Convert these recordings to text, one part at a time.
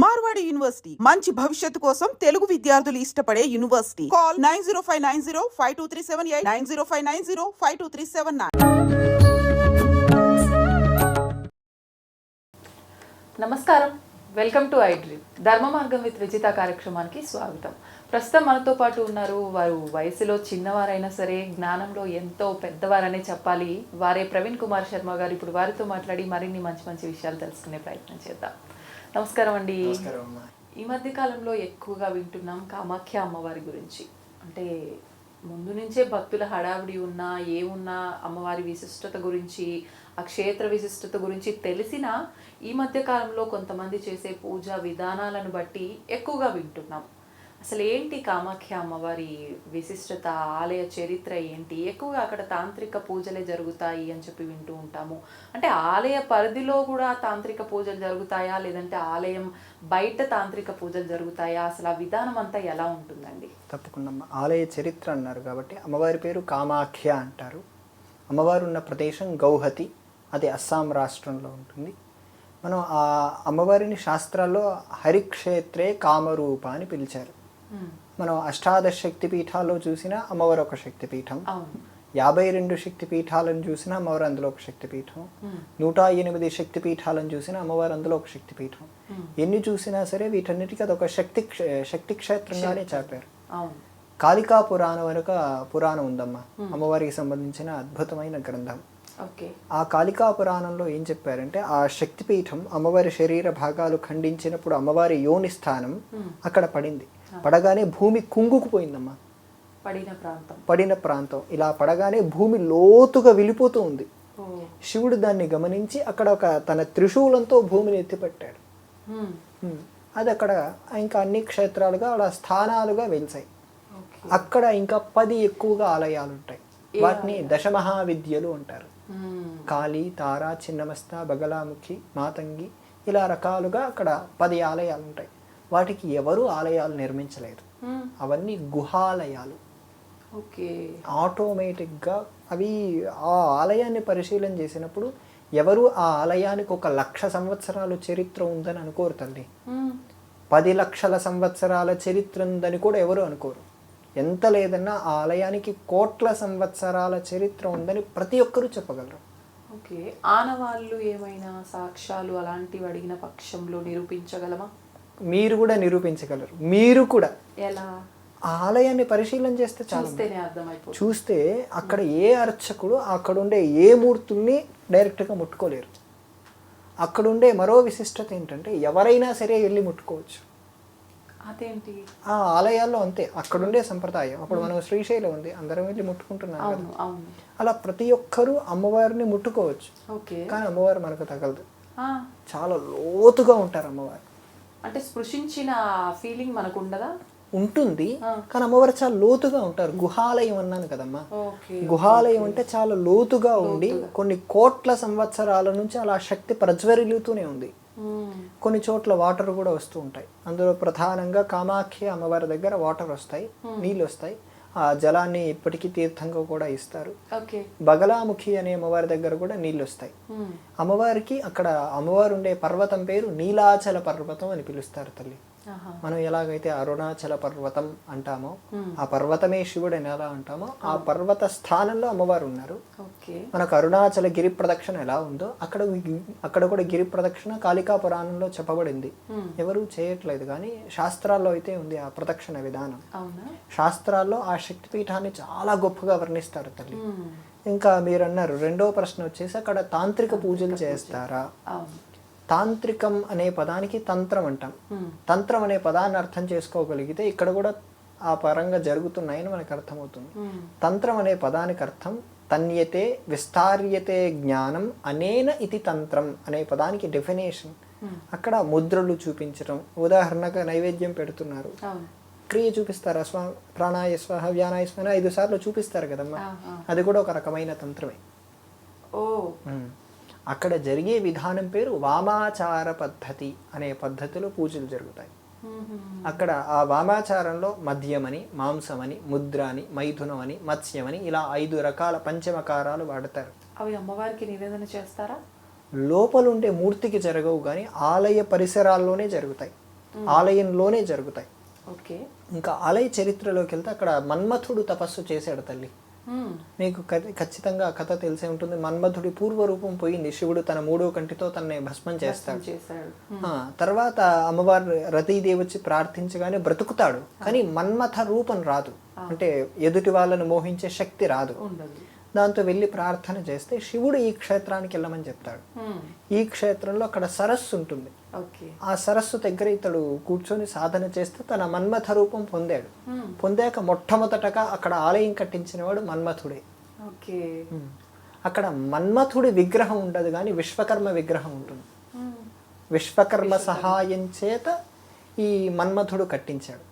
Marwadi university మంచి భవిష్యత్తు కోసం తెలుగు విద్యార్థులు ఇష్టపడే యూనివర్సిటీ. కాల్ 9059052378 9059052379. నమస్కారం, వెల్కమ్ టు ఐ డ్రీమ్. ధర్మ మార్గం విత్ విజిత కార్యక్రమానికి స్వాగతం. ప్రస్తుతం మనతో పాటు ఉన్నారు. వారు వయసులో చిన్నవారైనా సరే జ్ఞానంలో ఎంతో పెద్దవారనే చెప్పాలి. వారే ప్రవీణ్ కుమార్ శర్మ గారు. ఇప్పుడు వారితో మాట్లాడి మరిన్ని మంచి మంచి విషయాలు తెలుసుకునే ప్రయత్నం చేద్దాం. నమస్కారం అండి. ఈ మధ్య కాలంలో ఎక్కువగా వింటున్నాం కామాఖ్య అమ్మవారి గురించి. అంటే ముందు నుంచే భక్తుల హడావిడి ఉన్నా ఏమున్నా అమ్మవారి విశిష్టత గురించి, ఆ క్షేత్ర విశిష్టత గురించి తెలిసినా ఈ మధ్య కాలంలో కొంతమంది చేసే పూజా విధానాలను బట్టి ఎక్కువగా వింటున్నాం. అసలు ఏంటి కామాఖ్య అమ్మవారి విశిష్టత, ఆలయ చరిత్ర ఏంటి? ఎక్కువగా అక్కడ తాంత్రిక పూజలే జరుగుతాయి అని చెప్పి వింటూ ఉంటాము. అంటే ఆలయ పరిధిలో కూడా తాంత్రిక పూజలు జరుగుతాయా, లేదంటే ఆలయం బయట తాంత్రిక పూజలు జరుగుతాయా? అసలు ఆ విధానం అంతా ఎలా ఉంటుందండి? తప్పకుండా ఆలయ చరిత్ర అన్నారు కాబట్టి అమ్మవారి పేరు కామాఖ్య అంటారు. అమ్మవారు ఉన్న ప్రదేశం గౌహతి, అది అస్సాం రాష్ట్రంలో ఉంటుంది. మనం ఆ అమ్మవారిని శాస్త్రాల్లో హరిక్షేత్రే కామరూప అని పిలిచారు. మనం అష్టాదశ శక్తి పీఠాల్లో చూసిన అమ్మవారు ఒక శక్తిపీఠం, 52 శక్తి పీఠాలను చూసిన అమ్మవారు అందులో ఒక శక్తిపీఠం, 108 శక్తి పీఠాలను చూసిన అమ్మవారు అందులో ఒక శక్తిపీఠం. ఎన్ని చూసినా సరే వీటన్నిటికీ అదొక శక్తి క్షేత్రంగానే చెప్పారు. కాళికా పురాణం వెనుక పురాణం ఉందమ్మా, అమ్మవారికి సంబంధించిన అద్భుతమైన గ్రంథం. ఆ కాళికా పురాణంలో ఏం చెప్పారంటే, ఆ శక్తిపీఠం అమ్మవారి శరీర భాగాలు ఖండించినప్పుడు అమ్మవారి యోని స్థానం అక్కడ పడింది. పడగానే భూమి కుంగుకుపోయిందమ్మా. పడిన ప్రాంతం ఇలా పడగానే భూమి లోతుగా వెళ్ళిపోతూ ఉంది. శివుడు దాన్ని గమనించి అక్కడ ఒక తన త్రిశూలంతో భూమిని ఎత్తిపెట్టాడు. అది అక్కడ ఇంకా అన్ని క్షేత్రాలుగా అలా స్థానాలుగా వెలిసాయి. అక్కడ ఇంకా 10 ఎక్కువగా ఆలయాలు ఉంటాయి. వాటిని దశమహావిద్యలు అంటారు. కాళీ, తారా, చిన్నమస్త, బగలాముఖి, మాతంగి, ఇలా రకాలుగా అక్కడ 10 ఆలయాలు ఉంటాయి. వాటికి ఎవరు ఆలయాలు నిర్మించలేదు. అవన్నీ గుహాలయాలు. ఆటోమేటిక్గా అవి ఆ ఆలయాన్ని పరిశీలన చేసినప్పుడు ఎవరు ఆ ఆలయానికి 1,00,000 సంవత్సరాలు చరిత్ర ఉందని అనుకోరు తల్లి. 10 లక్షల సంవత్సరాల చరిత్ర ఉందని కూడా ఎవరు అనుకోరు. ఎంత లేదన్నా ఆ ఆలయానికి కోట్ల సంవత్సరాల చరిత్ర ఉందని ప్రతి ఒక్కరూ చెప్పగలరు. ఆనవాళ్ళు ఏమైనా సాక్ష్యాలు అలాంటివి అడిగిన పక్షంలో నిరూపించగలమా? మీరు కూడా నిరూపించగలరు. మీరు కూడా ఎలా? ఆ ఆలయాన్ని పరిశీలన చేస్తే చాలా చూస్తే అక్కడ ఏ అర్చకుడు అక్కడుండే ఏ మూర్తుల్ని డైరెక్ట్గా ముట్టుకోలేరు. అక్కడుండే మరో విశిష్టత ఏంటంటే ఎవరైనా సరే వెళ్ళి ముట్టుకోవచ్చు. అదేంటి? ఆ ఆలయాల్లో అంతే, అక్కడుండే సంప్రదాయం. అప్పుడు మనం శ్రీశైలం ఉంది, అందరం వెళ్ళి ముట్టుకుంటున్నాం కదా. అలా ప్రతి ఒక్కరూ అమ్మవారిని ముట్టుకోవచ్చు. కానీ అమ్మవారు మనకు తగలదు. చాలా లోతుగా ఉంటారు అమ్మవారు. అంటే స్పృశించిన ఫీలింగ్ మనకు ఉండదా? ఉంటుంది, కానీ అమ్మవారు చాలా లోతుగా ఉంటారు. గుహాలయం అన్నాను కదమ్మా. గుహాలయం అంటే చాలా లోతుగా ఉండి కొన్ని కోట్ల సంవత్సరాల నుంచి అలా శక్తి ప్రజ్వరిల్లుతూనే ఉంది. కొన్ని చోట్ల వాటర్ కూడా వస్తూ ఉంటాయి. అందులో ప్రధానంగా కామాఖ్య అమ్మవారి దగ్గర వాటర్ వస్తాయి, నీళ్ళు వస్తాయి. ఆ జలాన్ని ఇప్పటికీ తీర్థంగా కూడా ఇస్తారు. బగలాముఖి అనే అమ్మవారి దగ్గర కూడా నీళ్ళు వస్తాయి. అమ్మవారికి అక్కడ అమ్మవారు ఉండే పర్వతం పేరు నీలాచల పర్వతం అని పిలుస్తారు తల్లి. మనం ఎలాగైతే అరుణాచల పర్వతం అంటామో, ఆ పర్వతమే శివుడు అని ఎలా అంటామో, ఆ పర్వత స్థానంలో అమ్మవారు ఉన్నారు. మనకు అరుణాచల గిరి ప్రదక్షిణ ఎలా ఉందో అక్కడ కూడా గిరి ప్రదక్షిణ కాళికా పురాణంలో చెప్పబడింది. ఎవరు చేయట్లేదు, కానీ శాస్త్రాల్లో అయితే ఉంది ఆ ప్రదక్షిణ విధానం. శాస్త్రాల్లో ఆ శక్తిపీఠాన్ని చాలా గొప్పగా వర్ణిస్తారు తల్లి. ఇంకా మీరు అన్నారు, రెండో ప్రశ్న వచ్చేసి అక్కడ తాంత్రిక పూజలు చేస్తారా? తాంత్రికం అనే పదానికి తంత్రం అంటాం. తంత్రం అనే పదాన్ని అర్థం చేసుకోగలిగితే ఇక్కడ కూడా ఆ పరంగా జరుగుతున్నాయని మనకు అర్థమవుతుంది. తంత్రం అనే పదానికి అర్థం తన్యతే విస్తార్యతే జ్ఞానం అనేన ఇది తంత్రం అనే పదానికి డెఫినేషన్. అక్కడ ముద్రలు చూపించడం, ఉదాహరణగా నైవేద్యం పెడుతున్నారు, క్రియ చూపిస్తారు. ప్రాణాయ స్వాహ వ్యానాయ స్వాహ 5 సార్లు చూపిస్తారు కదమ్మా, అది కూడా ఒక రకమైన తంత్రమే. అక్కడ జరిగే విధానం పేరు వామాచార పద్ధతి అనే పద్ధతిలో పూజలు జరుగుతాయి. అక్కడ ఆ వామాచారంలో మద్యమని, మాంసమని, ముద్ర అని, మైథునం అని, మత్స్యమని ఇలా 5 రకాల పంచమకారాలు వాడతారు. అవి అమ్మవారికి నివేదన చేస్తారా? లోపలుండే మూర్తికి జరగవు కానీ ఆలయ పరిసరాల్లోనే జరుగుతాయి, ఆలయంలోనే జరుగుతాయి. ఓకే. ఇంకా ఆలయ చరిత్రలోకి వెళ్తే అక్కడ మన్మథుడు తపస్సు చేశాడు తల్లి. మీకు ఖచ్చితంగా కథ తెలిసే ఉంటుంది. మన్మథుడి పూర్వరూపం పోయింది, శివుడు తన 3వ కంటితో తనని భస్మం చేస్తాడు. తర్వాత అమ్మవారు రతీదేవి వచ్చి ప్రార్థించగానే బ్రతుకుతాడు, కానీ మన్మథ రూపం రాదు, అంటే ఎదుటి వాళ్ళను మోహించే శక్తి రాదు. దాంతో వెళ్ళి ప్రార్థన చేస్తే శివుడు ఈ క్షేత్రానికి వెళ్ళమని చెప్తాడు. ఈ క్షేత్రంలో అక్కడ సరస్సు ఉంటుంది. ఆ సరస్సు దగ్గర ఇతడు కూర్చొని సాధన చేస్తే తన మన్మథ రూపం పొందాడు. పొందాక మొట్టమొదటగా అక్కడ ఆలయం కట్టించిన వాడు మన్మథుడే. అక్కడ మన్మథుడి విగ్రహం ఉండదు కానీ విశ్వకర్మ విగ్రహం ఉంటుంది. విశ్వకర్మ సహాయం చేత ఈ మన్మథుడు కట్టించాడు.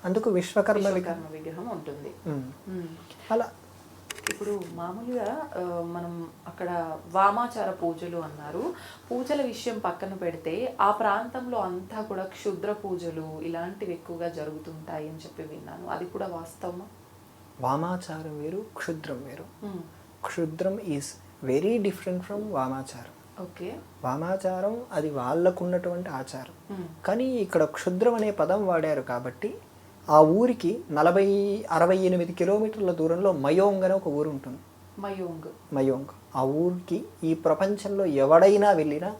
అందుకు విశ్వకర్మ విగ్రహం ఉంటుంది. అలా ఇప్పుడు మామూలుగా మనం అక్కడ వామాచార పూజలు అన్నారు. పూజల విషయం పక్కన పెడితే ఆ ప్రాంతంలో అంతా కూడా క్షుద్ర పూజలు ఇలాంటివి ఎక్కువగా జరుగుతుంటాయి అని చెప్పి విన్నాను. అది కూడా వాస్తవమా? వామాచారం వేరు, క్షుద్రం వేరు. క్షుద్రం ఈజ్ వెరీ డిఫరెంట్ ఫ్రమ్ వామాచారం. ఓకే. వామాచారం అది వాళ్ళకున్నటువంటి ఆచారం, కానీ ఇక్కడ క్షుద్రం అనే పదం వాడారు కాబట్టి ఆ ఊరికి 68 కిలోమీటర్ల దూరంలో మయోంగ్ అనే ఒక ఊరు ఉంటుంది. మయోంగ్ ఆ ఊరికి ఈ ప్రపంచంలో ఎవడైనా వెళ్ళినా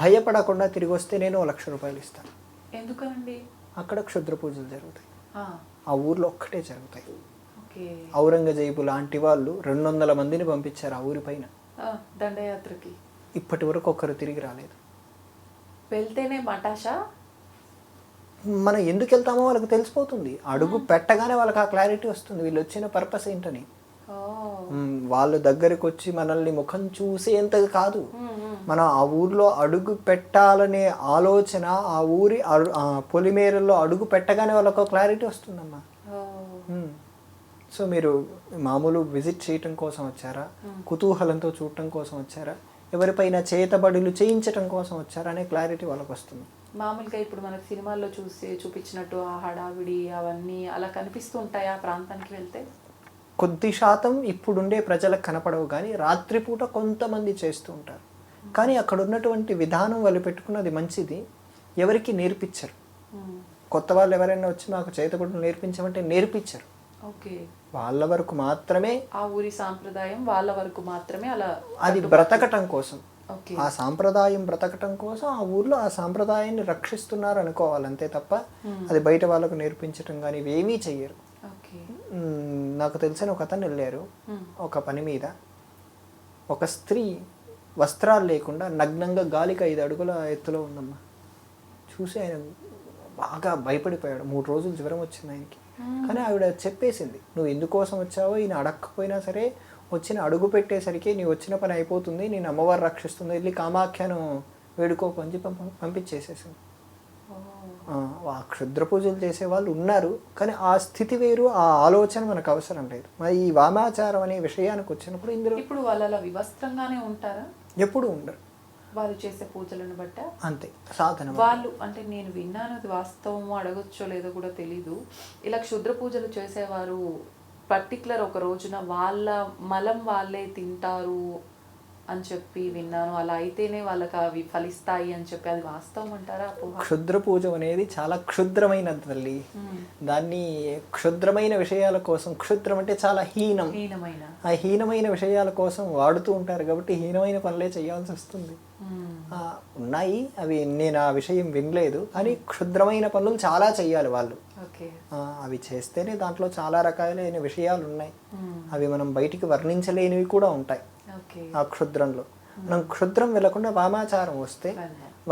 భయపడకుండా తిరిగి వస్తే నేను 1 లక్ష రూపాయలు ఇస్తాను. ఎందుకండి? అక్కడ క్షుద్ర పూజలు జరుగుతాయి. ఆ ఊర్లో ఒక్కటే జరుగుతాయి. ఔరంగజేబు లాంటి వాళ్ళు 200 మందిని పంపించారు ఆ ఊరి పైన దండయాత్రకి. ఇప్పటి వరకు ఒక్కరు తిరిగి రాలేదు. వెళ్తేనే మటాషా. మనం ఎందుకు వెళ్తామో వాళ్ళకి తెలిసిపోతుంది. అడుగు పెట్టగానే వాళ్ళకి ఆ క్లారిటీ వస్తుంది వీళ్ళు వచ్చిన పర్పస్ ఏంటని. వాళ్ళు దగ్గరికి వచ్చి మనల్ని ముఖం చూసేంత కాదు, మనం ఆ ఊర్లో అడుగు పెట్టాలనే ఆలోచన, ఆ ఊరి పొలిమేరల్లో అడుగు పెట్టగానే వాళ్ళకు క్లారిటీ వస్తుందమ్మా. సో మీరు మామూలు విజిట్ చేయటం కోసం వచ్చారా, కుతూహలంతో చూడటం కోసం వచ్చారా, ఎవరిపైన చేతబడులు చేయించటం కోసం వచ్చారా అనే క్లారిటీ వాళ్ళకి వస్తుంది. మామూలుగా ఇప్పుడు మనకు సినిమాల్లో చూపించినట్టు ఆ హడావిడి అవన్నీ అలా కనిపిస్తూ ఉంటాయి ఆ ప్రాంతానికి వెళ్తే? కొద్ది శాతం ఇప్పుడుండే ప్రజలకు కనపడవు, కానీ రాత్రిపూట కొంతమంది చేస్తూ ఉంటారు. కానీ అక్కడ ఉన్నటువంటి విధానం వాళ్ళు పెట్టుకున్నది మంచిది, ఎవరికి నేర్పించరు. కొత్త వాళ్ళు ఎవరైనా వచ్చి మాకు చేతబడులు నేర్పించమంటే నేర్పించరు. వాళ్ళ వరకు మాత్రమే, ఆ ఊరి సాంప్రదాయం వాళ్ళ వరకు మాత్రమే, అలా అది బ్రతకటం కోసం, ఆ సాంప్రదాయం బ్రతకటం కోసం ఆ ఊర్లో ఆ సాంప్రదాయాన్ని రక్షిస్తున్నారు అనుకోవాలి, అంతే తప్ప అది బయట వాళ్ళకు నేర్పించటం కానీ ఇవేమీ చెయ్యరు. నాకు తెలిసిన ఒక అతను వెళ్ళారు ఒక పని మీద, ఒక స్త్రీ వస్త్రాలు లేకుండా నగ్నంగా గాలికి 5 అడుగుల ఎత్తులో ఉందమ్మా. చూసి ఆయన బాగా భయపడిపోయాడు. 3 రోజులు జ్వరం వచ్చింది ఆయనకి. కానీ ఆవిడ చెప్పేసింది, నువ్వు ఎందుకోసం వచ్చావో ఈయన అడగకపోయినా సరే వచ్చిన అడుగు పెట్టేసరికి నీ వచ్చిన పని అయిపోతుంది, నేను అమ్మవారు రక్షిస్తుంది, వెళ్ళి కామాఖ్యను వేడుకోకు అని పంపించేసేసింది. ఆ క్షుద్ర పూజలు చేసే వాళ్ళు ఉన్నారు, కానీ ఆ స్థితి వేరు, ఆ ఆలోచన మనకు అవసరం లేదు. మరి ఈ వామాచారం అనే విషయానికి వచ్చినప్పుడు ఇందులో ఇప్పుడు వాళ్ళు అలా వివస్త్రంగానే ఉంటారా? ఎప్పుడు ఉండరు, వాళ్ళు చేసే పూజలను బట్ట అంతే సాధన. వాళ్ళు అంటే నేను విన్నాను, అది వాస్తవమో అడగొచ్చో లేదో కూడా తెలీదు, ఇలా క్షుద్ర పూజలు చేసేవారు పర్టికులర్ ఒక రోజున వాళ్ళ మలం వాళ్ళే తింటారు అని చెప్పి విన్నాను. అలా అయితేనే వాళ్ళకి అవి ఫలిస్తాయి అని చెప్పి, అది వాస్తవం అంటారా? క్షుద్ర పూజ అనేది చాలా క్షుద్రమైనది తల్లి. దాన్ని క్షుద్రమైన విషయాల కోసం, క్షుద్రం అంటే చాలా హీనమైన, ఆ హీనమైన విషయాల కోసం వాడుతూ ఉంటారు కాబట్టి హీనమైన పనులే చేయాల్సి వస్తుంది. ఉన్నాయి అవి, నేను ఆ విషయం వినలేదు, కానీ క్షుద్రమైన పనులు చాలా చెయ్యాలి వాళ్ళు. అవి చేస్తేనే దాంట్లో చాలా రకాలైన విషయాలు ఉన్నాయి, అవి మనం బయటికి వర్ణించలేనివి కూడా ఉంటాయి ఆ క్షుద్రంలో. మనం క్షుద్రం వెళ్ళకుండా వామాచారం వస్తే,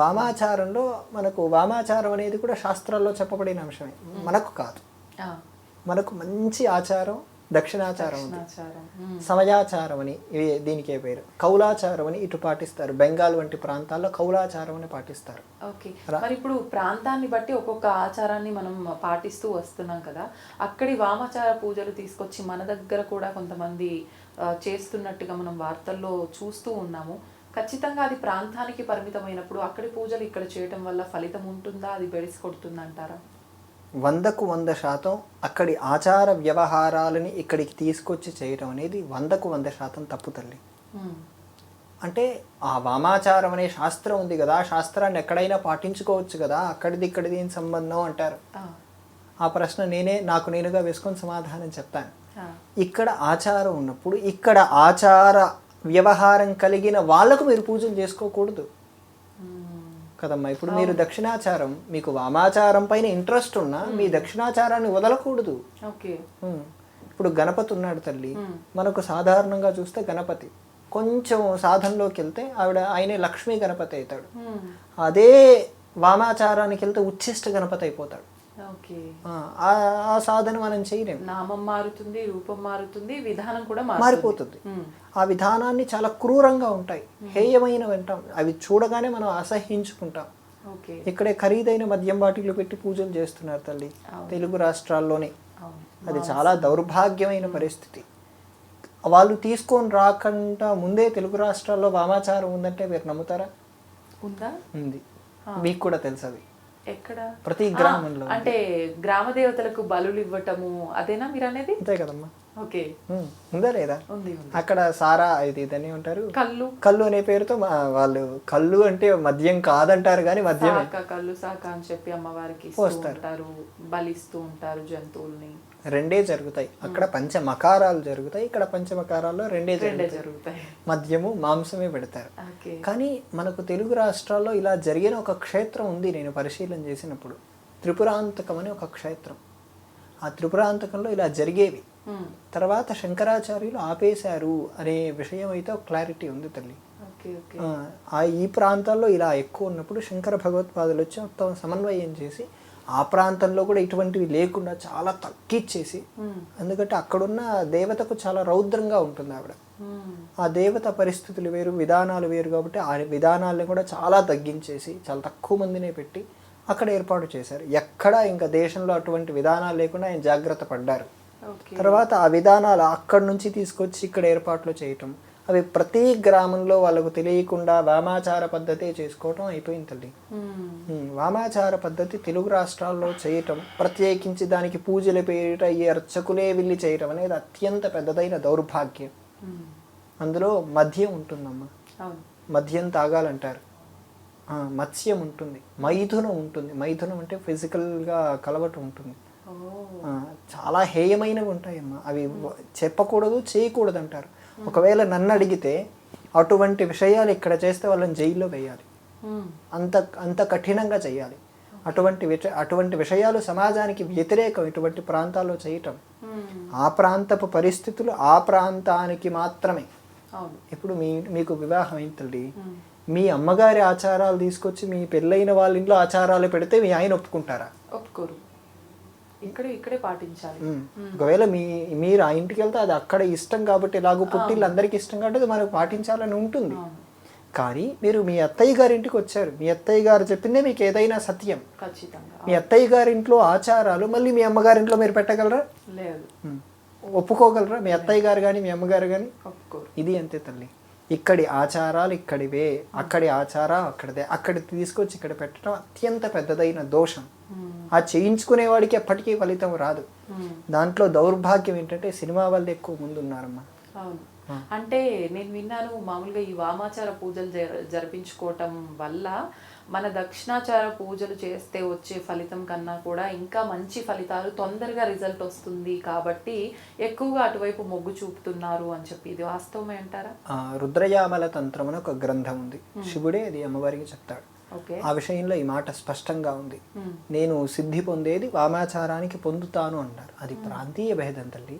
వామాచారంలో మనకు వామాచారం అనేది కూడా శాస్త్రాల్లో చెప్పబడిన అంశమే, మనకు కాదు. మనకు మంచి ఆచారం దక్షిణాచారం ఉంది, సమయాచారం అని దీనికే పేరు. కౌలాచారం అని ఇటు పాటిస్తారు, బెంగాల్ వంటి ప్రాంతాల్లో కౌలాచారం అని పాటిస్తారు. ఓకే. మరి ఇప్పుడు ప్రాంతాన్ని బట్టి ఒక్కొక్క ఆచారాన్ని మనం పాటిస్తూ వస్తున్నాం కదా, అక్కడి వామాచార పూజలు తీసుకొచ్చి మన దగ్గర కూడా కొంతమంది చేస్తున్నట్టుగా మనం వార్తల్లో చూస్తూ ఉన్నాము. ఖచ్చితంగా అది ప్రాంతానికి పరిమితమైనప్పుడు అక్కడి పూజలు ఇక్కడ చేయటం వల్ల ఫలితం ఉంటుందా, అది బెడిసి కొడుతుందా అంటారా? 100కు 100% అక్కడి ఆచార వ్యవహారాలని ఇక్కడికి తీసుకొచ్చి చేయటం అనేది 100కు 100% తప్పు తల్లి. అంటే ఆ వామాచారం అనే శాస్త్రం ఉంది కదా, ఆ శాస్త్రాన్ని ఎక్కడైనా పాటించుకోవచ్చు కదా, అక్కడిది ఇక్కడిది ఏం సంబంధం అంటారు. ఆ ప్రశ్న నాకు నేనుగా వేసుకొని సమాధానం చెప్తాను. ఇక్కడ ఆచారం ఉన్నప్పుడు ఇక్కడ ఆచార వ్యవహారం కలిగిన వాళ్ళకు మీరు పూజలు చేసుకోకూడదు కదమ్మా. ఇప్పుడు మీరు దక్షిణాచారం, మీకు వామాచారం పైన ఇంట్రెస్ట్ ఉన్నా మీ దక్షిణాచారాన్ని వదలకూడదు. ఇప్పుడు గణపతి ఉన్నాడు తల్లి, మనకు సాధారణంగా చూస్తే గణపతి కొంచెం సాధనలోకి వెళ్తే ఆయనే లక్ష్మీ గణపతి అవుతాడు. అదే వామాచారానికి వెళ్తే ఉచ్ఛిష్ట గణపతి అయిపోతాడు. ఆ సాధన మనం చేయలేము. నామం మారుతుంది, రూపం మారుతుంది, విధానం కూడా మారిపోతుంది. ఆ విధానాన్ని చాలా క్రూరంగా ఉంటాయి, హేయమైన వింటాం, అవి చూడగానే మనం అసహ్యించుకుంటాం. ఇక్కడే ఖరీదైన మద్యం బాటిలు పెట్టి పూజలు చేస్తున్నారు తల్లి తెలుగు రాష్ట్రాల్లోనే. అది చాలా దౌర్భాగ్యమైన పరిస్థితి. వాళ్ళు తీసుకొని రాకుండా ముందే తెలుగు రాష్ట్రాల్లో వామాచారం ఉందంటే మీరు నమ్ముతారా? ఉంది. మీకు కూడా తెలుసు అది ఎక్కడ? ప్రతి గ్రామంలో. అంటే గ్రామ దేవతలకు బలులు ఇవ్వటము అదేనా మీరు అనేది? అంతే కదమ్మా. ఓకే, ఉందా లేదా? అక్కడ సారా ఇది దాన్ని ఉంటారు కళ్ళు అనే పేరుతో వాళ్ళు కళ్ళు అంటే మద్యం కాదంటారు కానీ మద్యం కళ్ళు సాక అని చెప్పి అమ్మవారికి పోస్తారు, బలిస్తూ ఉంటారు జంతువుల్ని. రెండే జరుగుతాయి అక్కడ, పంచమకారాలు జరుగుతాయి ఇక్కడ. పంచమకారాల్లో రెండే జరుగుతాయి, మద్యము మాంసమే పెడతారు. కానీ మనకు తెలుగు రాష్ట్రాల్లో ఇలా జరిగిన ఒక క్షేత్రం ఉంది, నేను పరిశీలన చేసినప్పుడు. త్రిపురాంతకం అని ఒక క్షేత్రం. ఆ త్రిపురాంతకంలో ఇలా జరిగేవి. తర్వాత శంకరాచార్యులు ఆపేశారు అనే విషయం అయితే ఒక క్లారిటీ ఉంది తల్లి. ఈ ప్రాంతాల్లో ఇలా ఎక్కువ ఉన్నప్పుడు శంకర భగవత్పాదులు వచ్చి మొత్తం సమన్వయం చేసి ఆ ప్రాంతంలో కూడా ఇటువంటివి లేకుండా చాలా తగ్గిచ్చేసి, ఎందుకంటే అక్కడున్న దేవతకు చాలా రౌద్రంగా ఉంటుంది ఆవిడ. ఆ దేవత పరిస్థితులు వేరు, విధానాలు వేరు, కాబట్టి ఆ విధానాలను కూడా చాలా తగ్గించేసి చాలా తక్కువ మందినే పెట్టి అక్కడ ఏర్పాటు చేశారు. ఎక్కడా ఇంకా దేశంలో అటువంటి విధానాలు లేకుండా ఆయన జాగ్రత్త పడ్డారు. తర్వాత ఆ విధానాలు అక్కడి నుంచి తీసుకొచ్చి ఇక్కడ ఏర్పాట్లు చేయటం, అవి ప్రతి గ్రామంలో వాళ్ళకు తెలియకుండా వామాచార పద్ధతి చేసుకోవటం అయిపోయింది తల్లి. వామాచార పద్ధతి తెలుగు రాష్ట్రాల్లో చేయటం, ప్రత్యేకించి దానికి పూజలు పేరిట ఈ అర్చకులే వెళ్ళి చేయటం అనేది అత్యంత పెద్దదైన దౌర్భాగ్యం. అందులో మద్యం ఉంటుందమ్మా, మద్యం తాగాలంటారు. మత్స్యం ఉంటుంది, మైథునం ఉంటుంది. మైథునం అంటే ఫిజికల్గా కలవటం ఉంటుంది. చాలా హేయమైనవి ఉంటాయమ్మా, అవి చెప్పకూడదు, చేయకూడదు అంటారు. ఒకవేళ నన్ను అడిగితే అటువంటి విషయాలు ఇక్కడ చేస్తే వాళ్ళని జైల్లో వేయాలి, అంత కఠినంగా చేయాలి. అటువంటి విషయాలు సమాజానికి వ్యతిరేకం ఇటువంటి ప్రాంతాల్లో చేయటం. ఆ ప్రాంతపు పరిస్థితులు ఆ ప్రాంతానికి మాత్రమే. ఇప్పుడు మీకు వివాహం అయింది, మీ అమ్మగారి ఆచారాలు తీసుకొచ్చి మీ పెళ్ళైన వాళ్ళ ఇంట్లో ఆచారాలు పెడితే మీ ఆయన ఒప్పుకుంటారా? ఒప్పుకోరు. ఇక్కడే పాటించాలి. ఒకవేళ మీరు ఆ ఇంటికి వెళ్తే అది అక్కడ ఇష్టం కాబట్టి, ఎలాగో పుట్టిల్లు అందరికి ఇష్టం కాబట్టి మనకు పాటించాలని ఉంటుంది. కానీ మీరు మీ అత్తయ్య గారి ఇంటికి వచ్చారు, మీ అత్తయ్య గారు చెప్పిందే మీకు ఏదైనా సత్యం. మీ అత్తయ్య గారింట్లో ఆచారాలు మళ్ళీ మీ అమ్మగారింట్లో మీరు పెట్టగలరా? లేదు. ఒప్పుకోగలరా మీ అత్తయ్య గారు కానీ మీ అమ్మగారు కానీ? ఇది అంతే తల్లి. ఇక్కడి ఆచారాలు ఇక్కడివే, అక్కడి ఆచారం అక్కడిదే. అక్కడి తీసుకొచ్చి ఇక్కడ పెట్టడం అత్యంత పెద్దదైన దోషం. ఆ చేయించుకునే వాడికి ఎప్పటికీ ఫలితం రాదు. దాంట్లో దౌర్భాగ్యం ఏంటంటే సినిమా వాళ్ళు ఎక్కువ ముందున్నారమ్మా. అంటే నేను విన్నాను, మామూలుగా ఈ వామాచార పూజలు జరిపించుకోవటం వల్ల మన దక్షిణాచార పూజలు చేస్తే వచ్చే ఫలితం కన్నా కూడా ఇంకా మంచి ఫలితాలు, తొందరగా రిజల్ట్ వస్తుంది కాబట్టి ఎక్కువగా అటువైపు మొగ్గు చూపుతున్నారు అని చెప్పి. ఇది వాస్తవమే అంటారా? రుద్రయామల తంత్రం అని ఒక గ్రంథం ఉంది, శివుడే అది అమ్మవారికి చెప్తాడు. ఆ విషయంలో ఈ మాట స్పష్టంగా ఉంది. నేను సిద్ధి పొందేది వామాచారానికి పొందుతాను అన్నారు. అది ప్రాంతీయ భేదం తల్లి.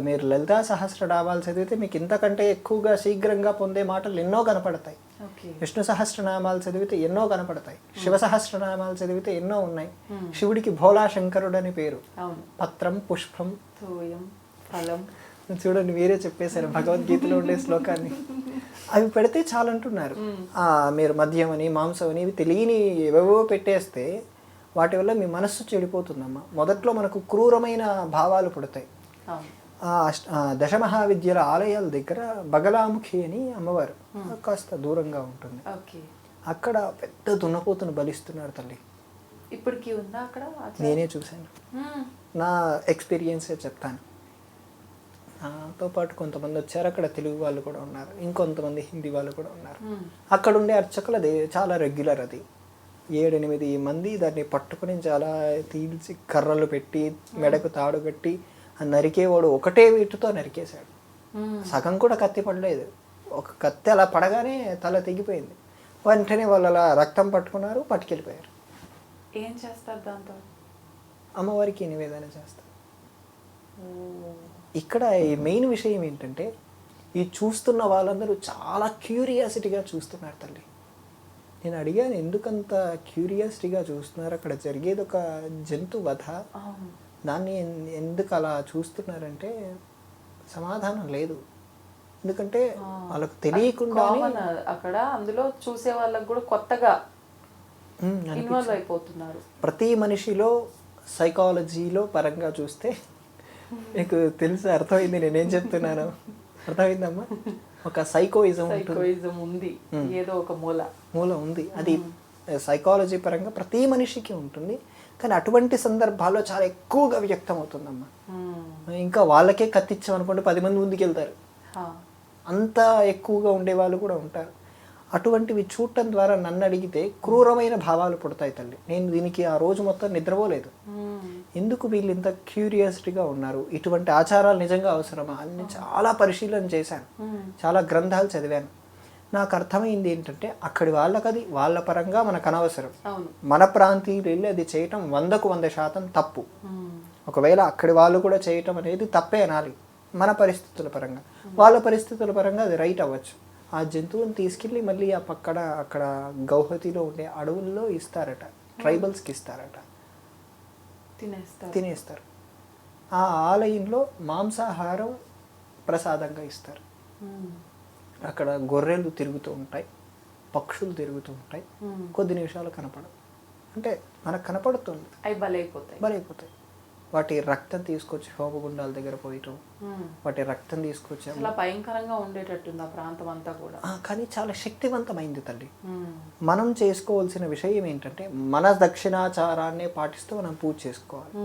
మీరు లలితా సహస్రనామాలు చదివితే మీకు ఇంతకంటే ఎక్కువగా శీఘ్రంగా పొందే మాటలు ఎన్నో కనపడతాయి. విష్ణు సహస్రనామాలు చదివితే ఎన్నో కనపడతాయి. శివ సహస్రనామాలు చదివితే ఎన్నో ఉన్నాయి. శివుడికి భోలా శంకరుడు అని పేరు. పత్రం, పుష్పం, ఫలం. చూడండి, మీరే చెప్పేశారు భగవద్గీతలో ఉండే శ్లోకాన్ని. అవి పెడితే చాలంటున్నారు. మీరు మద్యం అని, మాంసం అని, ఇవి తెలియని ఏవేవో పెట్టేస్తే వాటి వల్ల మీ మనస్సు చెడిపోతుందమ్మా. మొదట్లో మనకు క్రూరమైన భావాలు పుడతాయి. దశమహావిద్యల ఆలయాల దగ్గర బగలాముఖి అని అమ్మవారు కాస్త దూరంగా ఉంటుంది. అక్కడ పెద్ద దున్నపోతును బలిస్తున్నారు తల్లి. ఇప్పటికీ ఉందా అక్కడ? నేనే చూశాను, నా ఎక్స్పీరియన్సే చెప్తాను. తో పాటు కొంతమంది వచ్చారు, అక్కడ తెలుగు వాళ్ళు కూడా ఉన్నారు, ఇంకొంతమంది హిందీ వాళ్ళు కూడా ఉన్నారు. అక్కడ ఉండే అర్చకులు అది చాలా రెగ్యులర్, అది 7-8 మంది దాన్ని పట్టుకుని చాలా తీల్చి కర్రలు పెట్టి మెడకు తాడు కట్టి నరికేవాడు ఒకటే వీటితో నరికేశాడు. సగం కూడా కత్తి పడలేదు, ఒక కత్తి అలా పడగానే తల తెగిపోయింది. వెంటనే వాళ్ళు అలా రక్తం పట్టుకున్నారు, పట్టుకెళ్ళిపోయారు. ఏం చేస్తారు దాంతో? అమ్మవారికి నివేదన చేస్తారు. ఇక్కడ ఈ మెయిన్ విషయం ఏంటంటే ఈ చూస్తున్న వాళ్ళందరూ చాలా క్యూరియాసిటీగా చూస్తున్నారు తల్లి. నేను అడిగాను, ఎందుకంత క్యూరియాసిటీగా చూస్తున్నారు, అక్కడ జరిగేది ఒక జంతు వధ, దాన్ని ఎందుకు అలా చూస్తున్నారంటే సమాధానం లేదు. ఎందుకంటే వాళ్ళకు తెలియకుండా అక్కడ అందులో చూసే వాళ్ళకి కూడా కొత్తగా ఇన్వాల్వ్ అయిపోతున్నారు. ప్రతి మనిషిలో సైకాలజీలో పరంగా చూస్తే మీకు తెలిసి అర్థమైంది నేనేం చెప్తున్నాను, అర్థమైందమ్మా? ఒక సైకోయిజం ఉంది, ఏదో ఒక మూల ఉంది. అది సైకాలజీ పరంగా ప్రతి మనిషికి ఉంటుంది, కానీ అటువంటి సందర్భాల్లో చాలా ఎక్కువగా వ్యక్తం అవుతుందమ్మా. ఇంకా వాళ్ళకే కత్తిచ్చామనుకోండి 10 మంది ముందుకు వెళ్తారు, అంత ఎక్కువగా ఉండే వాళ్ళు కూడా ఉంటారు. అటువంటివి చూడటం ద్వారా నన్ను అడిగితే క్రూరమైన భావాలు పుడతాయి తల్లి. నేను దీనికి ఆ రోజు మొత్తం నిద్రపోలేదు. ఎందుకు వీళ్ళు ఇంత క్యూరియాసిటీగా ఉన్నారు, ఇటువంటి ఆచారాలు నిజంగా అవసరమా అని చాలా పరిశీలన చేశాను, చాలా గ్రంథాలు చదివాను. నాకు అర్థమైంది ఏంటంటే అక్కడి వాళ్ళకి అది వాళ్ళ పరంగా మనకు అనవసరం, మన ప్రాంతీయులు వెళ్ళి అది చేయటం 100% తప్పు. ఒకవేళ అక్కడి వాళ్ళు కూడా చేయటం అనేది తప్పే అనాలి మన పరిస్థితుల పరంగా. వాళ్ళ పరిస్థితుల పరంగా అది రైట్ అవ్వచ్చు. ఆ జంతువుని తీసుకెళ్ళి మళ్ళీ ఆ పక్కన అక్కడ గౌహతిలో ఉండే అడవుల్లో ఇస్తారట, ట్రైబల్స్కి ఇస్తారట, తినేస్తారు. ఆ ఆలయంలో మాంసాహారం ప్రసాదంగా ఇస్తారు. అక్కడ గొర్రెలు తిరుగుతూ ఉంటాయి, పక్షులు తిరుగుతూ ఉంటాయి, కొద్ది నిమిషాలు కనపడవు, అంటే మనకు కనపడుతుంది, అవి బలైపోతాయి. వాటి రక్తం తీసుకొచ్చి హోమగుండాల దగ్గర పోయటం, వాటి రక్తం తీసుకొచ్చి చాలా భయంకరంగా ఉండేటట్టుంది ఆ ప్రాంతం అంతా కూడా. కానీ చాలా శక్తివంతమైంది తల్లి. మనం చేసుకోవాల్సిన విషయం ఏంటంటే మన దక్షిణాచారాన్ని పాటిస్తూ మనం పూజ చేసుకోవాలి,